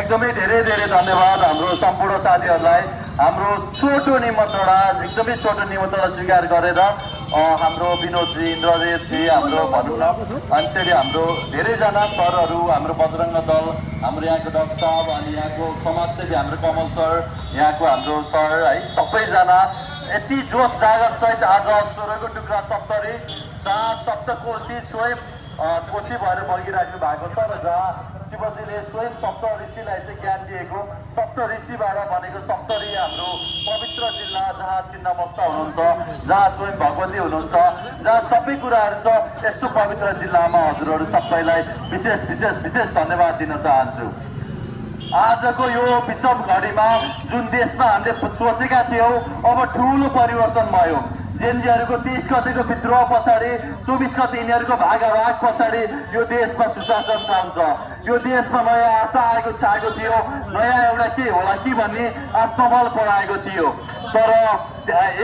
एकदमै धेरै धेरै धन्यवाद हाम्रो सम्पूर्ण साथीहरूलाई हाम्रो छोटो निमन्त्रणा एकदमै छोटो निमन्त्रणा स्वीकार गरेर हाम्रो विनोदजी इन्द्रदेवजी हाम्रो भनौँ न अनि हाम्रो धेरैजना सरहरू हाम्रो बजरङ्ग दल हाम्रो यहाँको डाक्टर साहब अनि यहाँको समाजसेवी हाम्रो कमल सर यहाँको हाम्रो सर है सबैजना यति जोस जागर सहित आज स्वरको टुक्रा सप्तरी जहाँ सप्तकोशी स्वयं कोशी भएर बगिराख्नु भएको छ र जहाँ शिवजीले स्वयं सप्त ऋषिलाई चाहिँ ज्ञान दिएको सप्त ऋषिबाट बनेको सप्तरी हाम्रो पवित्र जिल्ला जहाँ छिन्नमस्ता हुनुहुन्छ जहाँ स्वयं भगवती हुनुहुन्छ जहाँ सबै कुराहरू छ यस्तो पवित्र जिल्लामा हजुरहरू सबैलाई विशेष विशेष विशेष धन्यवाद दिन चाहन्छु। आजको यो विषम घडीमा जुन देशमा हामीले सोचेका थियौँ अब ठुलो परिवर्तन भयो। जेनजीहरूको 30 गतेको विद्रोह पछाडि 24 गते यिनीहरूको भागाभाग पछाडि यो देशमा सुशासन छान्छ। यो देशमा नयाँ आशा आएको छाएको थियो, नयाँ एउटा के होला कि भन्ने आत्मबल पढाएको थियो। तर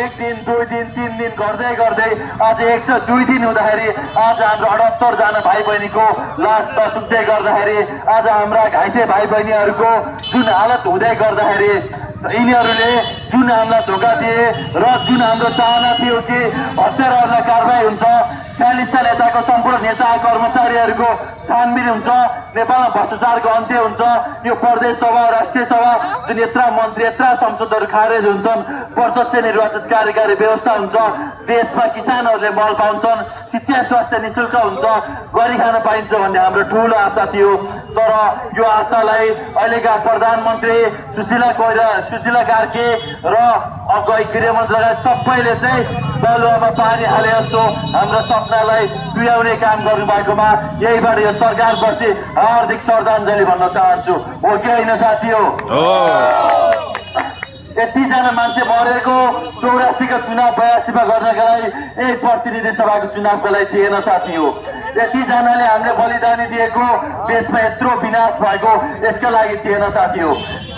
1 दिन 2 दिन 3 दिन गर्दै गर्दै आज 102 दिन हुँदाखेरि आज हाम्रो 78 जना भाइ बहिनीको लास नसुक्दै गर्दाखेरि आज हाम्रा घाइते भाइ बहिनीहरूको जुन हालत हुँदै गर्दाखेरि यिनीहरूले जुन हामीलाई धोका दिए र जुन हाम्रो चाहना थियो कि हत्याराहरूलाई कारबाही हुन्छ 40 साल यताको सम्पूर्ण नेता कर्मचारीहरूको छानबिन हुन्छ, नेपालमा भ्रष्टाचारको अन्त्य हुन्छ, यो प्रदेश सभा राष्ट्रिय सभा जुन यत्रा मन्त्री यत्रा संसदहरू खारेज हुन्छन्, प्रत्यक्ष निर्वाचित कार्यकारी व्यवस्था हुन्छ, देशमा किसानहरूले मल पाउँछन्, शिक्षा स्वास्थ्य निशुल्क हुन्छ, गरी खान पाइन्छ भन्ने हाम्रो ठुलो आशा थियो। तर यो आशालाई अहिलेका प्रधानमन्त्री सुशीला कार्के र गृहमन्त्री लगायत सबैले चाहिँ बलुवामा पानी हाले जस्तो हाम्रो सपनालाई तुल्याउने काम गर्नुभएकोमा यहीबाट यो सरकारप्रति हार्दिक श्रद्धाञ्जली भन्न चाहन्छु। हो कि होइन साथी हो? यतिजना मान्छे मरेको 84 चुनाव 82 गर्नका लागि यही प्रतिनिधि सभाको चुनावको लागि थिएन साथी हो। यतिजनाले हामीले बलिदानी दिएको देशमा यत्रो विनाश भएको यसका लागि थिएन साथी हो।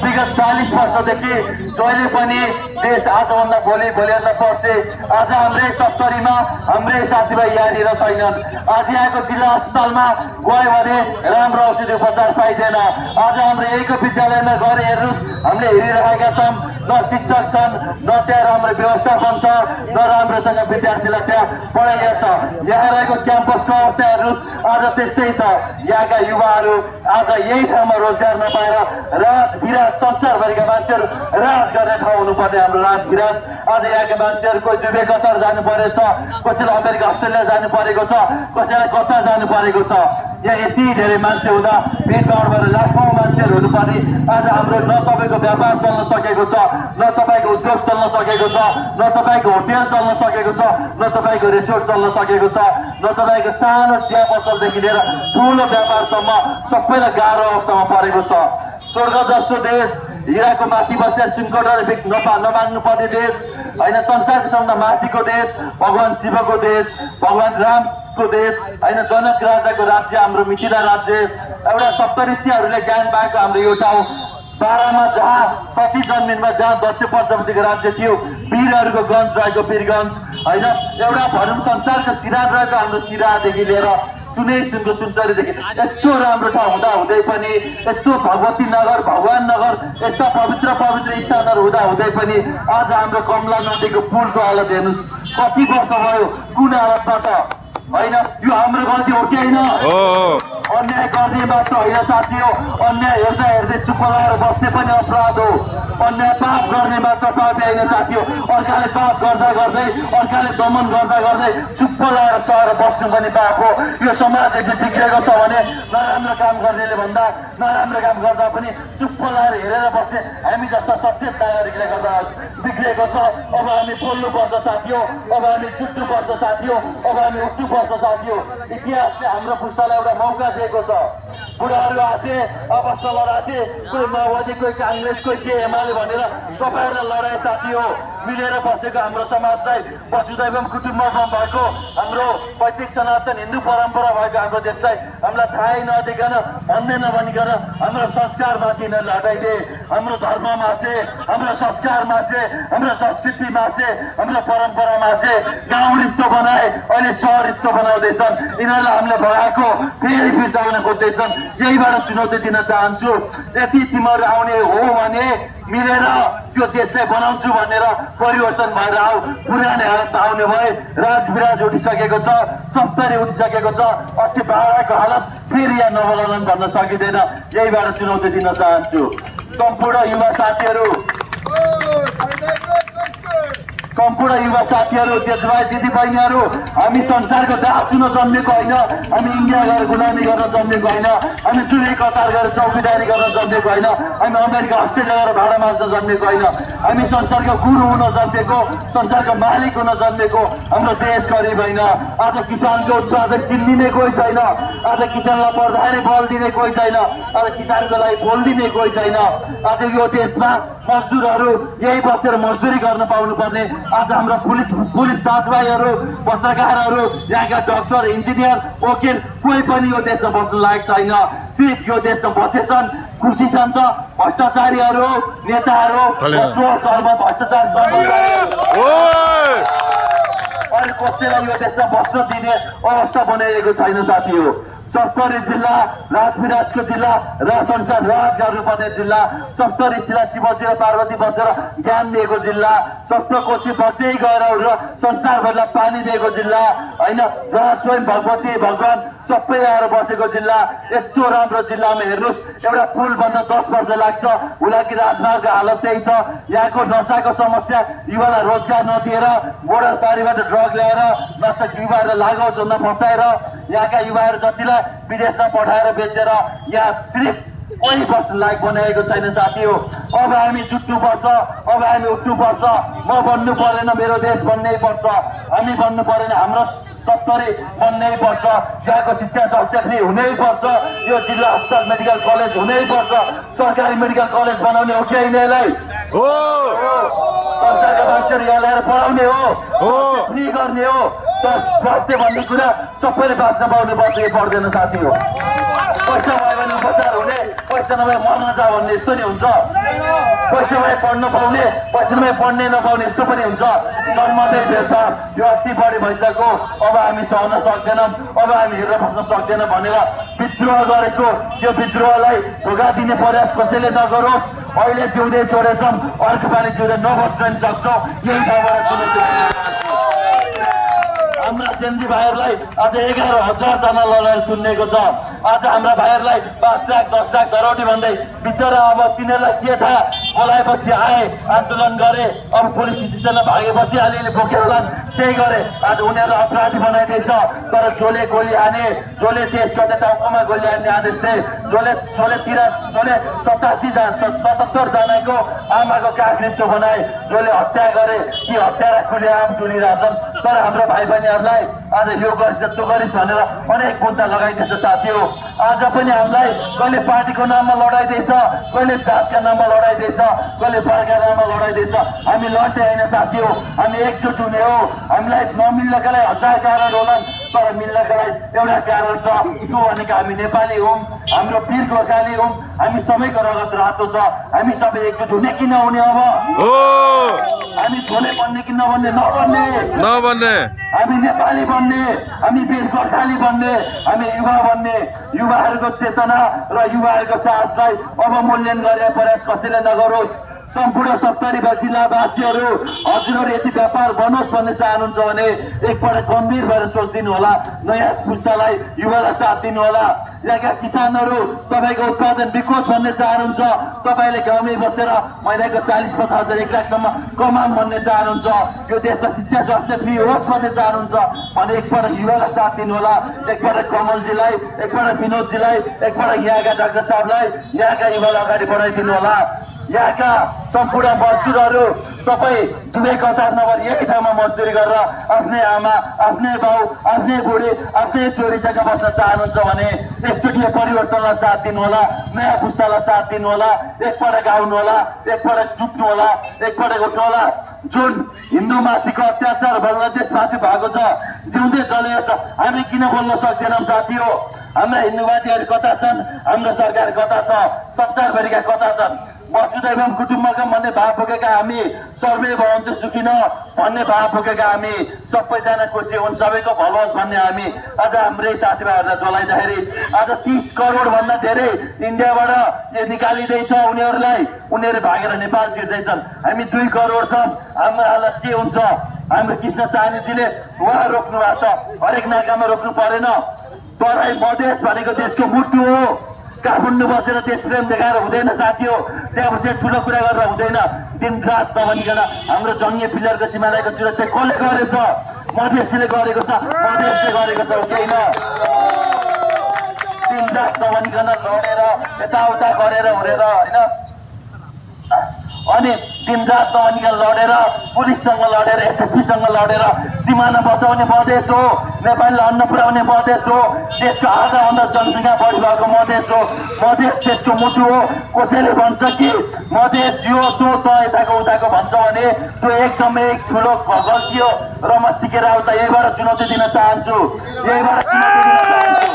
विगत 40 वर्षदेखि जहिले पनि देश आजभन्दा भोलिभन्दा पर्से आज हाम्रै सप्तरीमा हाम्रै साथीभाइ यहाँनिर छैनन्। आज यहाँको जिल्ला अस्पतालमा गयो भने राम्रो औषधि उपचार पाइँदैन। आज हाम्रो यहीँको विद्यालयमा गएर हेर्नुहोस् हामीले हेरिरहेका छौँ, न शिक्षक छन्, न त्यहाँ राम्रो व्यवस्थापन छ, न राम्रोसँग विद्यार्थीलाई त्यहाँ पढाइया छ। यहाँ रहेको क्याम्पसको अवस्था हेर्नुहोस् आज त्यस्तै छ। यहाँका युवाहरू आज यही ठाउँमा रोजगार नपाएर राजविराज संसारभरिका मान्छेहरू राज गर्ने ठाउँ हुनुपर्ने हाम्रो राजविराज आज यहाँका मान्छेहरू कोही दुबई कतार जानु परेछ, कसैलाई अमेरिका अस्ट्रेलिया जानु परेको छ, कसैलाई कता जानु परेको छ। यहाँ यति धेरै मान्छे हुँदा भिडभाड भएर लाखौँ मान्छेहरू हुनुपर्ने आज हाम्रो न तपाईँको व्यापार चल्न सकेको छ, न तपाईँको उद्योग चल्न सकेको छ, न तपाईँको होटेल चल्न सकेको छ, न तपाईँको रेस्टुरेन्ट चल्न सकेको छ, न तपाईँको सानो चिया पसलदेखि लिएर ठुलो व्यापारसम्म सबैलाई गाह्रो अवस्थामा परेको छ। स्वर्ग जस्तो देश, हिराको माथि बसेर सुनकोटाले नमाग्नु पर्ने देश होइन, संसारको सबभन्दा माथिको देश, भगवान शिवको देश, भगवान रामको देश होइन, जनक राजाको राज्य हाम्रो मिथिला राज्य, एउटा सप्तऋषिहरूले ज्ञान पाएको हाम्रो यो ठाउँ बारामा जहाँ सती जन्मिनमा जहाँ दक्ष प्रजापतिको राज्य थियो, वीरहरूको गञ्ज रहेको वीरगञ्ज होइन, एउटा भनौँ संसारको सिरान रहेको हाम्रो सिरादेखि लिएर सुनको सुनचरीदेखि यस्तो राम्रो ठाउँ हुँदै पनि, यस्तो भगवती नगर भगवान नगर यस्ता पवित्र स्थानहरू हुँदै पनि आज हाम्रो कमला नदीको पुलको हालत हेर्नुहोस् कति वर्ष भयो कुन हालतमा छ होइन। यो हाम्रो गल्ती हो कि होइन? अन्याय गर्ने मात्र होइन साथी हो, अन्याय हेर्दा हेर्दै चुप्प लगाएर बस्ने पनि अपराध हो। अन्याय पाप गर्ने मात्र पापी होइन साथी हो। अर्काले पाप गर्दा गर्दै अर्काले दमन गर्दा गर्दै चुप्प लगाएर सहेर बस्नु पनि पाप हो। यो समाज यदि बिग्रेको छ भने नराम्रो काम गर्नेले भन्दा नराम्रो काम गर्दा पनि चुप्प लगाएर हेरेर बस्ने हामी जस्ता सचेत नागरिकले गर्दा बिग्रेको छ। अब हामी बोल्नुपर्छ साथी हो, अब हामी जुट्नुपर्छ साथी हो, अब हामी उठ्नुपर्छ साथी हो। इतिहासले हाम्रो पुस्तालाई एउटा मौका दिएको छ। बुढाहरू आथे, अवस्था लडाथे, कोही माओवादी, कोही काङ्ग्रेस, कोही एमाले भनेर सबैलाई लडाए साथी हो। मिलेर बसेको हाम्रो समाजलाई वसुदैवम कुटुम्बकम भएको हाम्रो वैदिक सनातन हिन्दू परम्परा भएको हाम्रो देशलाई हामीलाई थाहै नदिकन भन्दै नभनिकन हाम्रो संस्कार माथि नै हटाइदिए, हाम्रो धर्म मासे, हाम्रो संस्कार मासे, हाम्रो संस्कृति मासे, हाम्रो परम्परा मासे, गाउँ रिप्त बनाए अहिले सहर रिप्त बनाउँदैछन्। यिनीहरूलाई हामीले भगाएको फेरि फिर्ता हुन खोज्दैछन्। यहीबाट चुनौती दिन चाहन्छु। यदि तिमीहरू आउने हो भने मिलेर यो देशलाई बनाउँछु भनेर परिवर्तन भएर आऊ। पुरानो हालतमा आउने भए राजविराज उठिसकेको छ, सप्तरी उठिसकेको छ, अस्ति बाह्रको हालत फेरि यहाँ नबलाउन भन्न सकिँदैन। यहीबाट चुनौती दिन चाहन्छु। सम्पूर्ण युवा साथीहरू, त्यसभाइ दिदीबहिनीहरू, हामी संसारको दास हुन जन्मेको होइन, हामी इन्डिया गएर गुलामी गर्न जन्मेको होइन, हामी दुवै कतार गएर चौकीदारी गर्न जन्मेको होइन, हामी अमेरिका अस्ट्रेलिया गएर भाडा माझ्न जन्मेको होइन, हामी संसारको गुरु हुन जन्मेको, संसारको मालिक हुन जन्मेको। हाम्रो देश गरिब होइन। आज किसानको उत्पादन किनिदिने कोही छैन, आज किसानलाई पर्दाखेरि बल दिने कोही छैन, आज किसानको लागि बोलिदिने कोही छैन। आज यो देशमा मजदुरहरू यही बसेर मजदुरी गर्न पाउनुपर्ने, आज हाम्रो पुलिस दाजुभाइहरू, पत्रकारहरू, यहाँका डाक्टर, इन्जिनियर, वकिल कोही पनि यो देशमा बस्नु लायक छैन। सिर्फ यो देशमा बसेछन्, खुसी छन् त भ्रष्टाचारीहरू, नेताहरू, चोर कर्म भ्रष्टाचार अहिले कसैलाई यो देशमा बस्न दिने अवस्था बनाइएको छैन साथी हो। सप्तरी जिल्ला राजविराजको जिल्ला र संसार राज गर्नुपर्ने जिल्ला, सप्तरी शिला शिवजी र पार्वती बसेर ज्ञान दिएको जिल्ला, सप्तकोशी बग्दै गएर र संसारभरिलाई पानी दिएको जिल्ला होइन, जहाँ स्वयं भगवती भगवान सबै आएर बसेको जिल्ला। यस्तो राम्रो जिल्लामा हेर्नुहोस्, एउटा पुल बन्न 10 वर्ष लाग्छ। हुलाकी राजमार्गको हालत त्यही छ। यहाँको नसाको समस्या, युवालाई रोजगार नदिएर बोर्डर पारीबाट ड्रग ल्याएर नसा युवाहरूलाई लागोस् भन्न फसाएर यहाँका युवाहरू जतिलाई विदेशमा पठाएर बेचेर यहाँ सिर्फ कोही बस्न लायक बनाएको छैन साथी हो। अब हामी जुट्नुपर्छ, अब हामी उठ्नुपर्छ। म बन्नु परेन, मेरो देश बन्नै पर्छ। हामी बन्नु परेन, हाम्रो सप्तरी बन्नै पर्छ। यहाँको शिक्षा स्वास्थ्य फ्री हुनै पर्छ। यो जिल्ला अस्पताल मेडिकल कलेज हुनै पर्छ। सरकारी मेडिकल कलेज बनाउने हो कि होइन यसलाई? संसारका मान्छेहरू यहाँ ल्याएर पढाउने हो, फ्री गर्ने हो। स्वास्थ्य भन्ने कुरा सबैले बाँच्न पाउनुपर्छ, यो पर्दैन साथी हो। पैसा भयो भने उपचार हुने, पैसा नभए मर्न जा भन्ने यस्तो नि हुन्छ। पैसा भए पढ्न पाउने, पैसा नभए पढ्नै नपाउने यस्तो पनि हुन्छ। जन्मदै भेट्छ यो अति बढी भइसक्यो, अब हामी सहन सक्दैनौँ, अब हामी हेरेर बस्न सक्दैनौँ भनेर विद्रोह गरेको यो विद्रोहलाई धोका दिने प्रयास कसैले नगरोस्। अहिले जिउँदै छोडेछौँ, अर्को पालि जिउँदै नबस्न पनि सक्छौँ। यही ठाउँबाट हाम्रा जेन्जी भाइहरूलाई आज 11,000 जना लडाइँ सुन्नेको छ। आज हाम्रा भाइहरूलाई 5 लाख 10 लाख धरौटी भन्दै बिचरा अब तिनीहरूलाई के थाहा, बोलाएपछि आए, आन्दोलन गरे, अब पुलिस स्टेसनमा भागेपछि अलिअलि बोकेर लान्, त्यही गरे। आज उनीहरूलाई अपराधी बनाइदिएछ। तर जसले गोली हाने, जसले देश कतै टाउकोमा गोली हान्ने आदेश दिए, जसले 77 जनाको आमाको काख मृत्यु बनाए, जसले हत्या गरे, ती हत्यारा खुलेआम टुलिरहेछन्। तर हाम्रो भाइ बहिनीहरूलाई आज यो गरिस् त्यो गरिस् भनेर अनेक मुद्दा लगाइदिएछ साथी हो। आज पनि हामीलाई कहिले पार्टीको नाममा लडाइदिएछ, कहिले जातका नाममा लडाइदिएछ, कहिले वर्गका नाममा लडाइदिएछ। हामी लड्ने होइन साथी हो, हामी एकजुट हुने हो। हामीलाई नमिल्नका लागि 1000 कारण होलान्, तर मिल्नका लागि एउटा कारण छ, त्यो भनेको हामी नेपाली हौँ, हाम्रो वीर गोर्खाली हौँ, हामी सबैको रगत रातो छ। हामी सबै एकजुट हुने कि नहुने? अब हामी छोले बन्ने कि नबन्ने? नबन्ने। हामी नेपाली बन्ने, हामी वीर गोर्खाली बन्ने, हामी युवा बन्ने। युवाहरूको चेतना र युवाहरूको साहसलाई अवमूल्यन गर्ने प्रयास कसैले नगरोस्। सम्पूर्ण सप्तरी जिल्लावासीहरू, हजुरहरू यदि व्यापार बनोस् भन्ने चाहनुहुन्छ भने एकपल्ट गम्भीर भएर सोचिदिनु होला। नयाँ पुस्तालाई, युवालाई साथ दिनु होला। यहाँका किसानहरू तपाईँको उत्पादन बिकोस् भन्ने चाहनुहुन्छ, तपाईँले गाउँमै बसेर महिनाको 40-50 हजार 1 लाखसम्म कमाउँ भन्ने चाहनुहुन्छ, यो देशमा शिक्षा स्वास्थ्य फ्री होस् भन्ने चाहनुहुन्छ भने एकपल्ट युवालाई साथ दिनु होला। एकपल्ट कमलजीलाई, एकपल्ट विनोदजीलाई, एकपल्ट यहाँका डाक्टर साहबलाई, यहाँका युवालाई अगाडि बढाइदिनु होला। यहाँका सम्पूर्ण मजदुरहरू तपाईँ दुवै कतार नभएर यही ठाउँमा मजदुरी गरेर आफ्नै आमा, आफ्नै बाउ, आफ्नै बुढी, आफ्नै छोरीसँग बस्न चाहनुहुन्छ भने एकचोटि परिवर्तनलाई साथ दिनु होला, नयाँ पुस्तालाई साथ दिनु होला। एकपल्ट गाउनु होला, एकपल्ट जुट्नु होला, एकपल्ट उठ्नु होला। जुन हिन्दूमाथिको अत्याचार बङ्गलादेशमाथि भएको छ, जिउँदै चलेको छ, हामी किन बोल्न सक्दैनौँ साथी हो? हाम्रा हिन्दूवादीहरू कता छन्? हाम्रो सरकार कता छ? संसारभरिका कता छन्? मौजुदा वसुदैवम कुटुम्बकम भन्ने भाव बोकेका हामी, सर्वे भवन्तु सुखिन भन्ने भाव बोकेका हामी, सबैजना खुसी हुन्, सबैको भलो होस् भन्ने हामी आज हाम्रै साथीभाइहरूलाई जलाइदाखेरि आज 30 करोड भन्दा धेरै इन्डियाबाट निकालिँदैछ उनीहरूलाई, उनीहरू भागेर नेपाल छिर्दैछन्। हामी 2 करोड छौँ, हाम्रो हालत के हुन्छ? हाम्रो कृष्ण साहनीजीले उहाँ रोक्नु भएको छ, हरेक नाकामा रोक्नु परेन। तराई मधेस भनेको देशको मुटु हो, काठमाडौँ बसेर देश प्रेम देखाएर हुँदैन साथी हो, त्यहाँ बसेर ठुलो कुरा गरेर हुँदैन। दिन रात नभनिकन हाम्रो जङ्गे पिलरको सिमानाको सुरक्षा कसले गरेछ? मधेसले गरेको छ, मधेसले गरेको छ हो कि होइन? दिन रात नभनिकन लडेर यताउता गरेर हुरेर होइन, अनि दिन रात नभनिकन लडेर पुलिससँग लडेर एसएसपीसँग लडेर सिमाना बचाउने मधेस हो, नेपाललाई अन्न पुर्याउने मधेस हो, देशको आधाभन्दा जनसङ्ख्या बढी भएको मधेस हो। मधेस देशको मुटु हो। कसैले भन्छ कि मधेस यो तो यताको उताको भन्छ भने त्यो एकदमै ठुलो गल्ती हो र म सिकेर आउँदा यहीबाट चुनौती दिन चाहन्छु, यहीबाट चुनौती दिन चाहन्छु।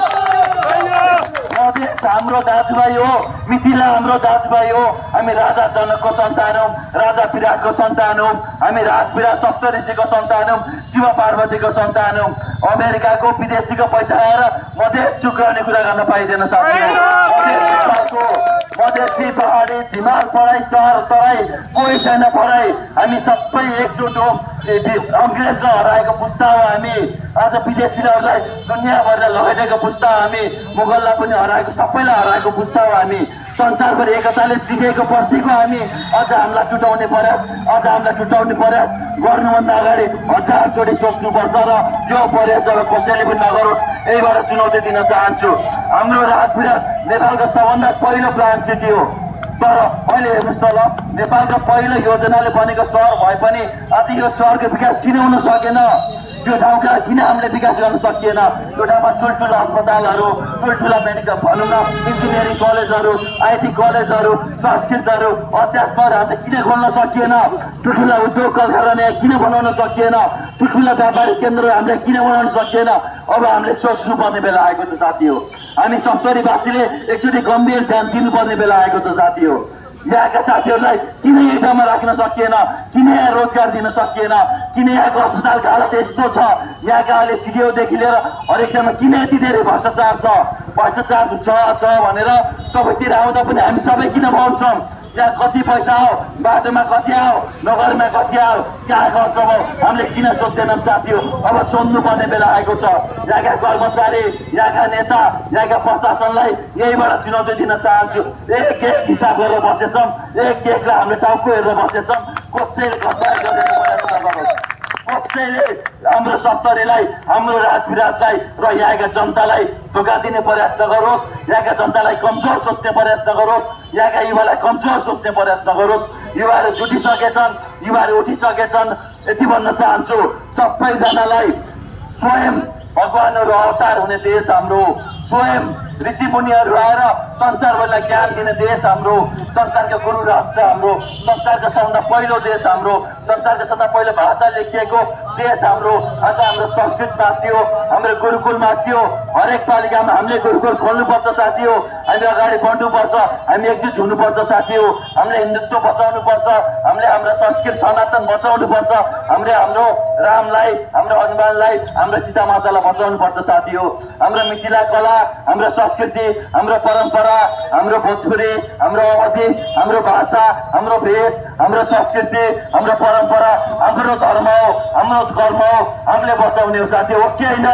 मधेस हाम्रो दाजुभाइ हो, मिथिला हाम्रो दाजुभाइ हो। हामी राजा जनकको सन्तान हौँ, राजा विराटको सन्तान हौँ, हामी राजविराट सप्तऋषिको सन्तान हौँ, शिव पार्वतीको सन्तान हौँ। अमेरिकाको विदेशीको पैसा आएर मधेस टुक्राउने कुरा गर्न पाइँदैन साथीहरू। मधेसी पहाडी हिमाल पढाइ तराई कोही छैन पढाइ, हामी सबै एकजुट हौँ। अङ्ग्रेजलाई हराएको पुस्ता हो हामी, आज विदेशीहरूलाई दुनियाँभरिलाई लखेटेको पुस्ता हो हामी, मुगललाई पनि हराएको, सबैलाई हराएको पुस्ता हो हामी। संसारभरि एकताले जितेको प्रतीक हो हामी। अझ हामीलाई टुटाउने प्रयास, अझ हामीलाई टुटाउने प्रयास गर्नुभन्दा अगाडि 1000 चोटि सोच्नुपर्छ र त्यो प्रयास जब कसैले पनि नगरोस्, यहीबाट चुनौती दिन चाहन्छु। हाम्रो राजविराट नेपालको सबभन्दा पहिलो प्लान सिटी हो, तर अहिले हेर्नुहोस् त ल, नेपालको पहिलो योजनाले बनेको सहर भए पनि आज यो सहरको विकास किन हुन सकेन? यो ठाउँका किन हामीले विकास गर्न सकिएन? यो ठाउँमा ठुल्ठुला अस्पतालहरू, ठुल्ठुला मेडिकल भनौँ न इन्जिनियरिङ कलेजहरू, आइटी कलेजहरू, संस्कृतहरू, अध्यात्महरू हामीले किन खोल्न सकिएन? ठुल्ठुला उद्योग कलकारखाना किन बनाउन सकिएन? ठुल्ठुला व्यापारिक केन्द्रहरू हामीले किन बनाउन सकिएन? अब हामीले सोच्नुपर्ने बेला आएको छ साथी हो। हामी सप्तरीवासीले एकचोटि गम्भीर ध्यान दिनुपर्ने बेला आएको छ साथी हो। यहाँका साथीहरूलाई किन यही ठाउँमा राख्न सकिएन? किन यहाँ रोजगार दिन सकिएन? किन यहाँको अस्पतालको हालत यस्तो छ? यहाँका अहिले सिडिओदेखि लिएर हरेक ठाउँमा किन यति धेरै भ्रष्टाचार छ? भ्रष्टाचार छ भनेर सबैतिर आउँदा पनि हामी सबै किन भन्छौँ? यहाँ कति पैसा हो, बाटोमा कति आयो, नगरमा कति आयो, कहाँ खर्च भयो, हामीले किन सोध्दैनौँ साथी हो? अब सोध्नुपर्ने बेला आएको छ। यहाँका कर्मचारी, यहाँका नेता, यहाँका प्रशासनलाई यहीबाट चुनौती दिन चाहन्छु। एक हिसाब गरेर बसेछौँ, एकलाई हामीले टाउको हेरेर बसेछौँ। कसैले कसैले हाम्रो सप्तरीलाई, हाम्रो राजविराजलाई र यहाँका जनतालाई धोका दिने प्रयास नगरोस्, यहाँका जनतालाई कमजोर सोच्ने प्रयास नगरोस्, यहाँका युवालाई कमजोर सोच्ने प्रयास नगरोस्। युवाहरू जुटिसकेछन्, युवाहरू उठिसकेछन्। यति भन्न चाहन्छु, सबैजनालाई स्वयं भगवानहरू अवतार हुने देश हाम्रो, स्वयं ऋषि मुनिहरू आएर संसारभरिलाई ज्ञान दिने देश हाम्रो, संसारको गुरु राष्ट्र हाम्रो, संसारको सबभन्दा पहिलो देश हाम्रो, संसारको सबभन्दा पहिलो भाषा लेखिएको देश हाम्रो। आज हाम्रो संस्कृत मासी हो, हाम्रो गुरुकुल मासी हो। हरेक पालिकामा हामीले गुरुकुल खोल्नुपर्छ साथी हो। हामी अगाडि बढ्नुपर्छ, हामी एकजुट हुनुपर्छ साथी हो। हामीले हिन्दुत्व बचाउनुपर्छ, हामीले हाम्रो संस्कृत सनातन बचाउनुपर्छ, हामीले हाम्रो रामलाई, हाम्रो हनुमानलाई, हाम्रो सीता मातालाई बचाउनुपर्छ साथी हो। हाम्रो मिथिला कला, हाम्रो संस्कृति, हाम्रो परम्परा, हाम्रो भोजपुरी, हाम्रो अवधि, हाम्रो भाषा, हाम्रो भेष, हाम्रो संस्कृति, हाम्रो परम्परा, हाम्रो धर्म हो, हाम्रो कर्म हो, हामीले बचाउने हो साथी हो कि होइन?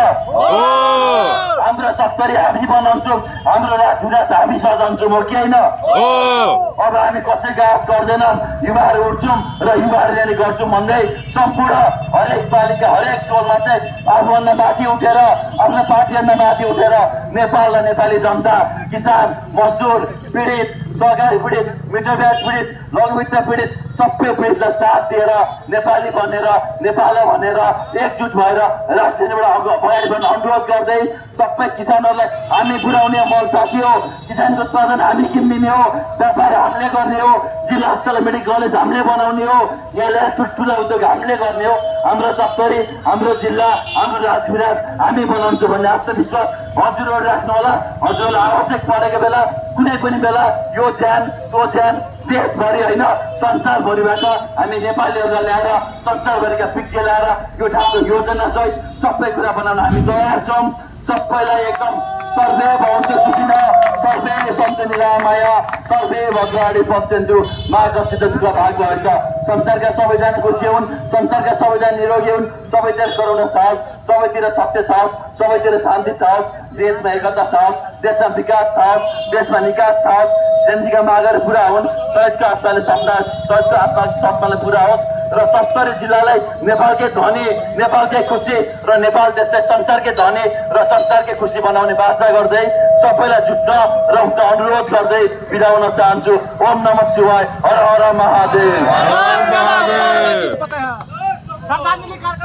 हाम्रो सप्तरी हामी बनाउँछौँ, हाम्रो राजविराज हामी सजाउँछौँ हो कि होइन? अब हामी कसैको आश गर्दैनौँ, युवाहरू उठ्छौँ र युवाहरूले गर्छौँ भन्दै सम्पूर्ण हरेक पालिका, हरेक टोलमा चाहिँ आफूभन्दा माथि उठेर, आफ्नो पार्टीभन्दा माथि उठेर नेपाल र नेपाली जनता, किसान, मजदुर, पीडित, सरकारी पीडित, मिठो ब्याज पीडित, लघुवित्त पीडित, सबै पीडितलाई साथ दिएर नेपाली बनेर, नेपाल भनेर एकजुट भएर राष्ट्रियबाट अगाडि बढ्न अनुरोध गर्दै सबै किसानहरूलाई हामी पुर्याउने मल साथी हो। किसानको उत्पादन हामी किनिदिने हो, व्यापार हामीले गर्ने हो, जिल्ला अस्पताल मेडिकल कलेज हामीले बनाउने हो, यहाँ ठुल्ठुला उद्योग हामीले गर्ने हो। हाम्रो सप्तरी, हाम्रो जिल्ला, हाम्रो राजविराज हामी बनाउँछौँ भन्ने आत्मविश्वास हजुरहरू राख्नु होला। हजुरहरूलाई आवश्यक परेको बेला कुनै पनि बेला यो ज्यान त्यो ज्यान देशभरि होइन संसारभरिबाट हामी नेपालीहरूलाई ल्याएर संसारभरिका विज्ञ ल्याएर यो ठाउँको योजना सहित सबै कुरा बनाउन हामी तयार छौँ। सबैलाई एकदम सर्वे भवन्तु सुखिनः, सर्वे सन्तु निरामया, सर्वे भद्राणि पश्यन्तु मा कश्चित् दुःखः भाग भएका। संसारका सबैजना खुसी हुन्, संसारका सबैजना निरोगी हुन्, सबैतिर करुणा छ, सबैतिर सत्य छ, सबैतिर शान्ति छ, देशमा एकता छ, देशमा विकास छ, देशमा निकास छ, जनजीका मागहरू पुरा हुन्, शहीदको आत्माले सपनाले पुरा होस् र सप्तरी जिल्लालाई नेपालकै धनी, नेपालकै खुसी र नेपाल जस्तै संसारकै धनी र संसारकै खुसी बनाउने बाचा गर्दै सबैलाई जुट्न र उक्त अनुरोध गर्दै बिदा हुन चाहन्छु। ओम नमः शिवाय, हर हर महादेव।